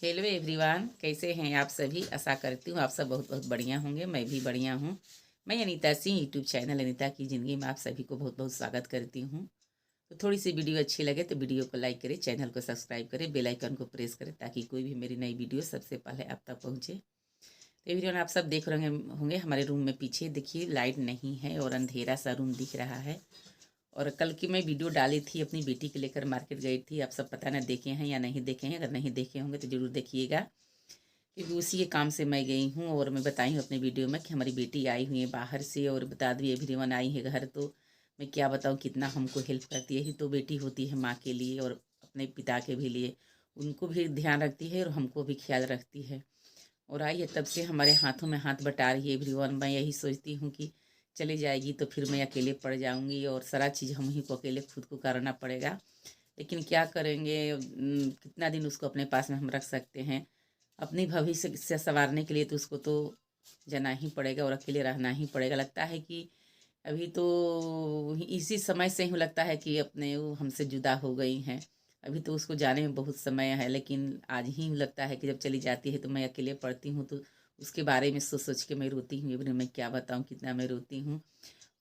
Hello everyone, कैसे हैं आप सभी। आशा करती हूँ आप सब बहुत बहुत बढ़िया होंगे। मैं भी बढ़िया हूँ। मैं अनीता सिंह, यूट्यूब चैनल अनीता की ज़िंदगी में आप सभी को बहुत बहुत स्वागत करती हूँ। तो थोड़ी सी वीडियो अच्छी लगे तो वीडियो को लाइक करें, चैनल को सब्सक्राइब करें, बेल आइकन को प्रेस करें ताकि कोई भी मेरी नई वीडियो सबसे पहले आप तक पहुँचे। तो एवरीवन, आप सब देख रहे होंगे हमारे रूम में पीछे देखिए लाइट नहीं है और अंधेरा सा रूम दिख रहा है। और कल की मैं वीडियो डाली थी, अपनी बेटी के लेकर मार्केट गई थी। आप सब पता ना देखे हैं या नहीं देखे हैं। अगर नहीं देखे होंगे तो ज़रूर देखिएगा, क्योंकि उसी के काम से मैं गई हूँ। और मैं बताई हूँ अपने वीडियो में कि हमारी बेटी आई हुई है बाहर से, और बता दी एवरीवन आई है घर। तो मैं क्या बताऊँ कितना हमको हेल्प करती है। ही तो बेटी होती है माँ के लिए और अपने पिता के भी लिए। उनको भी ध्यान रखती है और हमको भी ख्याल रखती है। और आई है तब से हमारे हाथों में हाथ बटा रही है एवरीवन। मैं यही सोचती हूँ कि चली जाएगी तो फिर मैं अकेले पड़ जाऊँगी और सारा चीज़ हम ही को अकेले खुद को करना पड़ेगा। लेकिन क्या करेंगे, कितना दिन उसको अपने पास में हम रख सकते हैं। अपनी भविष्य से संवारने के लिए तो उसको तो जाना ही पड़ेगा और अकेले रहना ही पड़ेगा। लगता है कि अभी तो इसी समय से ही लगता है कि अपने वो हमसे जुदा हो गई हैं। अभी तो उसको जाने में बहुत समय है, लेकिन आज ही लगता है कि जब चली जाती है तो मैं अकेले पड़ती हूँ। तो उसके बारे में सोच सोच के मैं रोती हूँ। अभी मैं क्या बताऊँ कितना मैं रोती हूँ।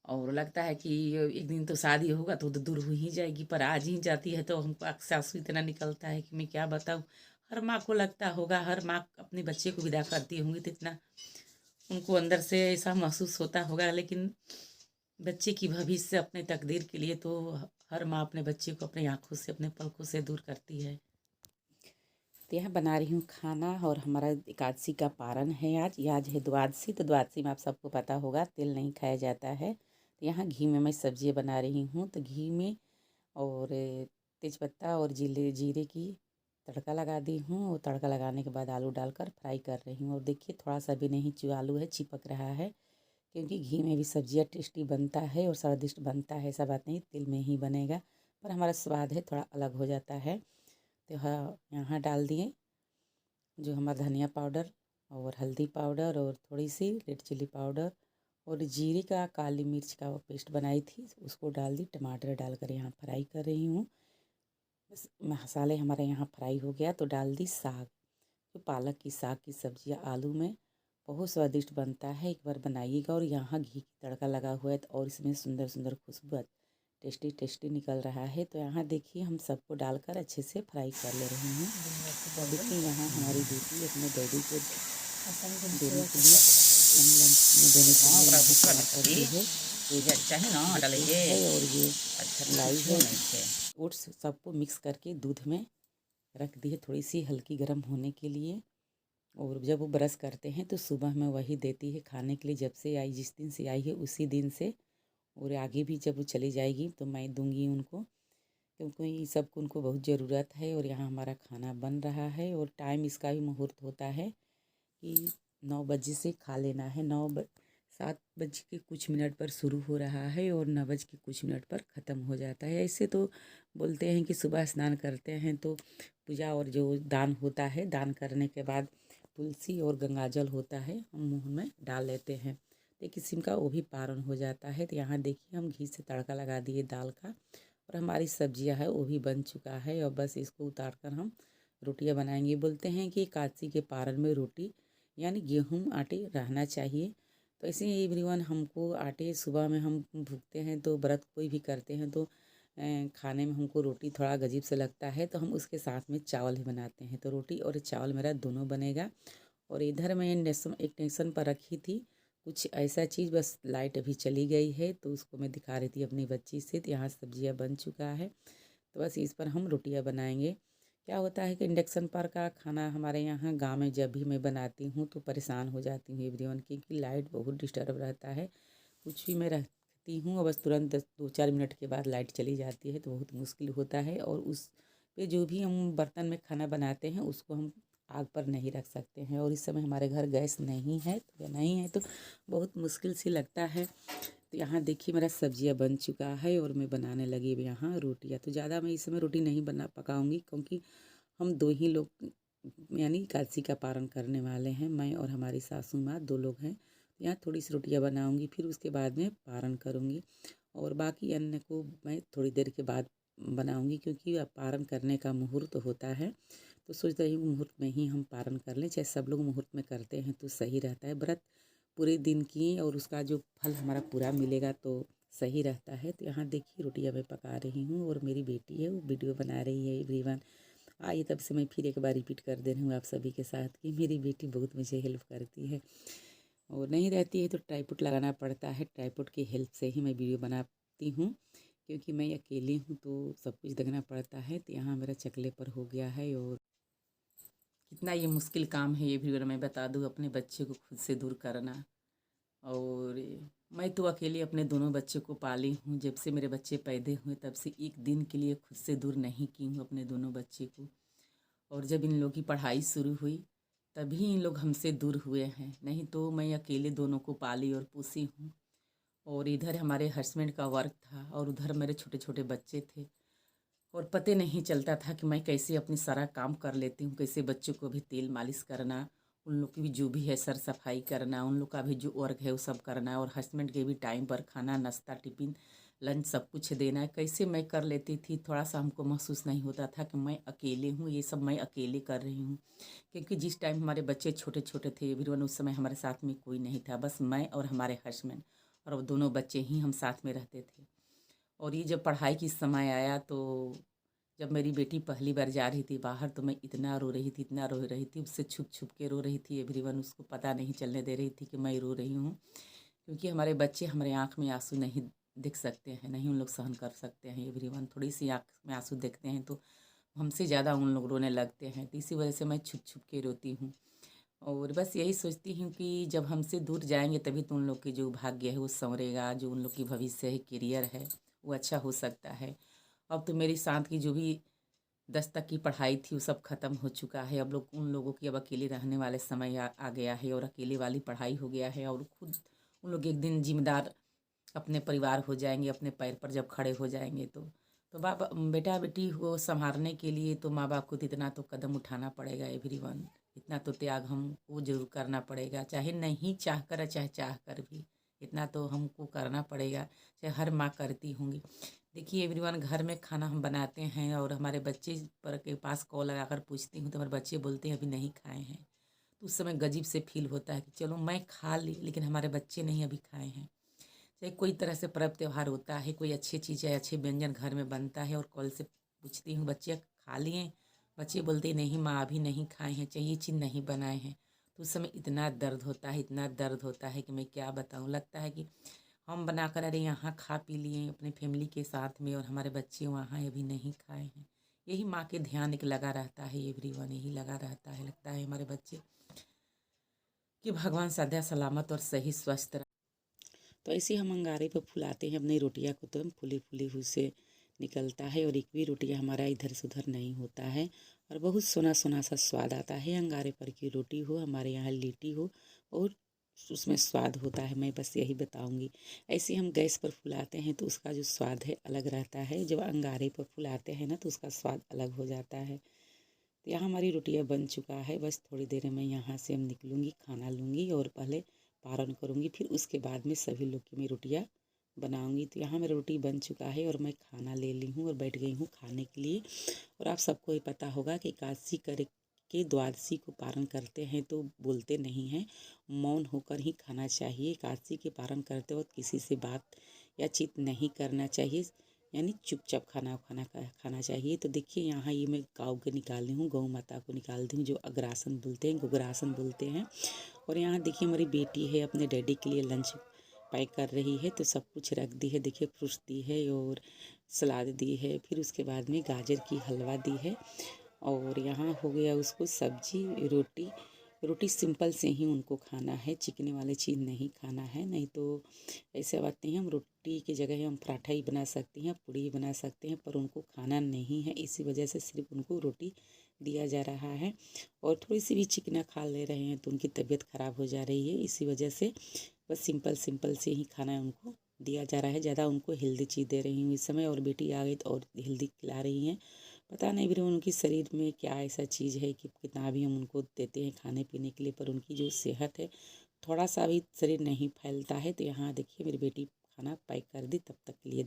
और लगता है कि एक दिन तो शादी होगा तो दूर हो ही जाएगी, पर आज ही जाती है तो हमको आंख आंसू इतना निकलता है कि मैं क्या बताऊँ। हर माँ को लगता होगा, हर माँ अपने बच्चे को विदा करती होंगी तो इतना उनको अंदर से ऐसा महसूस होता होगा। लेकिन बच्चे की भविष्य अपने तकदीर के लिए तो हर माँ अपने बच्चे को अपनी आंखों से, अपने पलकों से दूर करती है। तो यहाँ बना रही हूँ खाना, और हमारा एकादशी का पारण है आज है द्वादशी। तो द्वादशी में आप सबको पता होगा तेल नहीं खाया जाता है। तो यहाँ घी में मैं सब्जी बना रही हूँ। तो घी में और तेज़पत्ता और जीरे की तड़का लगा दी हूँ। और तड़का लगाने के बाद आलू डालकर फ्राई कर रही हूँ। और देखिए थोड़ा सा भी नहीं जो आलू है चिपक रहा है, क्योंकि घी में भी सब्जियाँ टेस्टी बनता है और स्वादिष्ट बनता है। ऐसा बात नहीं तेल में ही बनेगा, पर हमारा स्वाद है थोड़ा अलग हो जाता है। तो हाँ, यहाँ डाल दिए जो हमारा धनिया पाउडर और हल्दी पाउडर और थोड़ी सी रेड चिल्ली पाउडर और जीरे का, काली मिर्च का वो पेस्ट बनाई थी उसको डाल दी। टमाटर डालकर यहाँ फ्राई कर रही हूँ। बस मसाले हमारे यहाँ फ्राई हो गया तो डाल दी साग। तो पालक की साग की सब्जियाँ आलू में बहुत स्वादिष्ट बनता है, एक बार बनाइएगा। और यहाँ घी की तड़का लगा हुआ है तो और इसमें सुंदर सुंदर खुशबू टेस्टी टेस्टी निकल रहा है। तो यहाँ देखिए हम सबको डालकर अच्छे से फ्राई कर ले रहे हैं। तो देखिए यहाँ हमारी बेटी अपने डैडी को देने के लिए लंच में देने के लिए यहाँ टमाटर जो है है और ये लाई है। ओट्स सबको मिक्स करके दूध में रख दी है थोड़ी सी हल्की गर्म होने के लिए। और जब वो ब्रश करते हैं तो सुबह में वही देती है खाने के लिए। जब से आई, जिस दिन से आई है उसी दिन से, और आगे भी जब वो चली जाएगी तो मैं दूंगी उनको, क्योंकि सबको उनको बहुत ज़रूरत है। और यहाँ हमारा खाना बन रहा है और टाइम इसका भी मुहूर्त होता है कि 9 बजे से खा लेना है। 7 बज के कुछ मिनट पर शुरू हो रहा है और 9 बज के कुछ मिनट पर ख़त्म हो जाता है। ऐसे तो बोलते हैं कि सुबह स्नान करते हैं तो पूजा और जो दान होता है, दान करने के बाद तुलसी और गंगाजल होता है हम मुँह में डाल लेते हैं, तो एक किस्म का वो भी पारण हो जाता है। तो यहाँ देखिए हम घी से तड़का लगा दिए दाल का, और हमारी सब्जियां है वो भी बन चुका है। और बस इसको उतार कर हम रोटियां बनाएंगे। बोलते हैं कि एकादशी के पारण में रोटी यानी गेहूँ आटे रहना चाहिए। तो ऐसे ही एवरीवन हमको आटे सुबह में हम भूखते हैं तो व्रत कोई भी करते हैं तो खाने में हमको रोटी थोड़ा अजीब से लगता है, तो हम उसके साथ में चावल ही बनाते हैं। तो रोटी और चावल मेरा दोनों बनेगा। और इधर मैं एक टेंशन पर रखी थी कुछ ऐसा चीज़, बस लाइट अभी चली गई है तो उसको मैं दिखा रही थी अपनी बच्ची से। तो यहाँ सब्जियाँ बन चुका है तो बस इस पर हम रोटियाँ बनाएंगे। क्या होता है कि इंडक्शन पर का खाना हमारे यहाँ गांव में जब भी मैं बनाती हूँ तो परेशान हो जाती हूँ एवरीवन, क्योंकि लाइट बहुत डिस्टर्ब रहता है। कुछ भी मैं रखती हूँ और बस तुरंत 2-4 मिनट के बाद लाइट चली जाती है तो बहुत मुश्किल होता है। और उस पे जो भी हम बर्तन में खाना बनाते हैं उसको हम आग पर नहीं रख सकते हैं। और इस समय हमारे घर गैस नहीं है तो बहुत मुश्किल सी लगता है। तो यहाँ देखिए मेरा सब्जियाँ बन चुका है और मैं बनाने लगी अब यहाँ रोटियाँ। तो ज़्यादा मैं इस समय रोटी नहीं पकाऊंगी, क्योंकि हम 2 ही लोग यानी एकादशी का पारण करने वाले हैं, मैं और हमारी सासू माँ 2 लोग हैं। यहाँ थोड़ी सी रोटियाँ बनाऊंगी, फिर उसके बाद में पारण करूँगी। और बाकी अन्न को मैं थोड़ी देर के बाद बनाऊंगी, क्योंकि पारण करने का मुहूर्त होता है तो सोच रही हूँ मुहूर्त में ही हम पारण कर लें। चाहे सब लोग मुहूर्त में करते हैं तो सही रहता है, व्रत पूरे दिन की और उसका जो फल हमारा पूरा मिलेगा तो सही रहता है। तो यहाँ देखिए रोटियाँ मैं पका रही हूँ और मेरी बेटी है वो वीडियो बना रही है एवरीवन। आइए तब से मैं फिर एक बार रिपीट कर दे रही हूँ आप सभी के साथ कि मेरी बेटी बहुत मुझे हेल्प करती है और नहीं रहती है तो ट्राइपॉड लगाना पड़ता है। ट्राइपॉड की हेल्प से ही मैं वीडियो बनाती हूँ क्योंकि मैं अकेली हूँ तो सब कुछ देखना पड़ता है। तो यहाँ मेरा चकले पर हो गया है और कितना ये मुश्किल काम है ये भी मैं बता दूँ, अपने बच्चे को खुद से दूर करना। और मैं तो अकेले अपने दोनों बच्चे को पाली हूँ, जब से मेरे बच्चे पैदा हुए तब से एक दिन के लिए खुद से दूर नहीं की हूँ अपने दोनों बच्चे को। और जब इन लोगों की पढ़ाई शुरू हुई तभी इन लोग हमसे दूर हुए हैं, नहीं तो मैं अकेले दोनों को पाली और पोसी हूँ। और इधर हमारे हस्बैंड का वर्क था और उधर मेरे छोटे छोटे बच्चे थे और पता नहीं चलता था कि मैं कैसे अपनी सारा काम कर लेती हूँ, कैसे बच्चों को भी तेल मालिश करना, उन लोग की भी जो भी है सर सफाई करना, उन लोग का भी जो वर्क है वो सब करना है और हस्बैंड के भी टाइम पर खाना नाश्ता टिफ़िन लंच सब कुछ देना है। कैसे मैं कर लेती थी, थोड़ा सा हमको महसूस नहीं होता था कि मैं अकेले हूँ, ये सब मैं अकेले कर रही हूँ। क्योंकि जिस टाइम हमारे बच्चे छोटे छोटे थे एवरीवन, उस समय हमारे साथ में कोई नहीं था, बस मैं और हमारे हस्बैंड और वो दोनों बच्चे ही हम साथ में रहते थे। और ये जब पढ़ाई की समय आया तो जब मेरी बेटी पहली बार जा रही थी बाहर तो मैं इतना रो रही थी, इतना रो रही थी, उससे छुप छुप के रो रही थी एवरीवन। उसको पता नहीं चलने दे रही थी कि मैं रो रही हूँ, क्योंकि हमारे बच्चे हमारे आँख में आंसू नहीं दिख सकते हैं, नहीं उन लोग सहन कर सकते हैं एवरीवन। थोड़ी सी आँख में आंसू देखते हैं तो हमसे ज़्यादा उन लोग रोने लगते हैं, तो इसी वजह से मैं छुप छुप के रोती हूँ। और बस यही सोचती हूँ कि जब हमसे दूर जाएंगे तभी तो उन लोग की जो भाग्य है वो संवरेगा, जो उन लोग की भविष्य है करियर है वो अच्छा हो सकता है। अब तो मेरी साथ की जो भी 10 तक की पढ़ाई थी वो सब खत्म हो चुका है। अब लोग उन लोगों की अब अकेले रहने वाले समय आ गया है और अकेले वाली पढ़ाई हो गया है और खुद उन लोग एक दिन जिम्मेदार अपने परिवार हो जाएंगे, अपने पैर पर जब खड़े हो जाएंगे तो बाबा बेटा बेटी को संभालने के लिए तो माँ बाप को तो इतना तो कदम उठाना पड़ेगा एवरीवन, इतना तो त्याग हमको जरूर करना पड़ेगा, चाहे नहीं चाह कर चाहे चाह कर भी इतना तो हमको करना पड़ेगा, चाहे हर माँ करती होंगी। देखिए एवरीवन, घर में खाना हम बनाते हैं और हमारे बच्चे पर के पास कॉल लगाकर पूछती हूँ तो हमारे बच्चे बोलते हैं अभी नहीं खाए हैं। तो उस समय गजीब से फील होता है कि चलो मैं खा ली लेकिन हमारे बच्चे नहीं अभी खाए हैं। चाहे कोई तरह से पर्व त्यौहार होता है, कोई अच्छी चीज़ है, अच्छे व्यंजन घर में बनता है और कॉल से पूछती हूँ बच्चे खा लिए, बच्चे बोलते नहीं माँ अभी नहीं खाए हैं, चाहे ये चीज़ नहीं बनाए हैं। तो उस समय इतना दर्द होता है, इतना दर्द होता है कि मैं क्या बताऊँ। लगता है कि हम बनाकर अरे यहाँ खा पी लिए अपने फैमिली के साथ में और हमारे बच्चे वहाँ अभी नहीं खाए हैं। यही माँ के ध्यान एक लगा रहता है एवरीवन, यही लगा रहता है, लगता है हमारे बच्चे कि भगवान सदा सलामत और सही स्वस्थ रहे। तो ऐसे हम अंगारे पर फुलाते हैं अपनी रोटियां को, तो हम फूली फूली हुई से निकलता है और एक भी रोटियां हमारा इधर से उधर नहीं होता है और बहुत सोना सोना सा स्वाद आता है। अंगारे पर की रोटी हो, हमारे यहाँ लिट्टी हो और उसमें स्वाद होता है, मैं बस यही बताऊंगी। ऐसे हम गैस पर फुलाते हैं तो उसका जो स्वाद है अलग रहता है, जब अंगारे पर फुलाते हैं ना तो उसका स्वाद अलग हो जाता है। तो यहाँ हमारी रोटियाँ बन चुका है, बस थोड़ी देर में यहाँ से हम निकलूँगी, खाना लूँगी और पहले पारण करूँगी, फिर उसके बाद में सभी लोग की मैं रोटियाँ बनाऊँगी। तो यहाँ मेरा रोटी बन चुका है और मैं खाना ले ली हूँ और बैठ गई हूँ खाने के लिए। और आप सबको ये पता होगा कि एकादशी कर के द्वादशी को पारण करते हैं तो बोलते नहीं हैं, मौन होकर ही खाना चाहिए। एकादशी के पारण करते वक्त किसी से बात या चित नहीं करना चाहिए, यानी चुपचाप खाना चाहिए। तो देखिए यहाँ ये मैं गाँव के निकाल रही हूँ, गौ माता को निकाल दी हूँ, जो अग्रासन बोलते हैं, गोग्रासन बोलते हैं। और यहाँ देखिए हमारी बेटी है अपने डैडी के लिए लंच पैक कर रही है, तो सब कुछ रख दी है। देखिए फ्रूट्स दी है और सलाद दी है, फिर उसके बाद में गाजर की हलवा दी है और यहाँ हो गया उसको सब्जी रोटी। रोटी सिंपल से ही उनको खाना है, चिकने वाले चीज़ नहीं खाना है, नहीं तो ऐसे बात नहीं है। हम रोटी की जगह हम पराठा ही बना सकते हैं, पूड़ी बना सकते हैं, पर उनको खाना नहीं है, इसी वजह से सिर्फ उनको रोटी दिया जा रहा है। और थोड़ी सी भी चिकना खा ले रहे हैं तो उनकी तबीयत ख़राब हो जा रही है, इसी वजह से बस सिंपल से ही खाना उनको दिया जा रहा है। ज़्यादा उनको हेल्दी चीज़ दे रही हूँ इस समय, और बेटी आ गई तो और हेल्दी खिला रही हैं। पता नहीं भी उनकी शरीर में क्या ऐसा चीज़ है कि कितना भी हम उनको देते हैं खाने पीने के लिए, पर उनकी जो सेहत है थोड़ा सा भी शरीर नहीं फैलता है। तो यहाँ देखिए मेरी बेटी खाना पैक कर दी, तब तक के लिए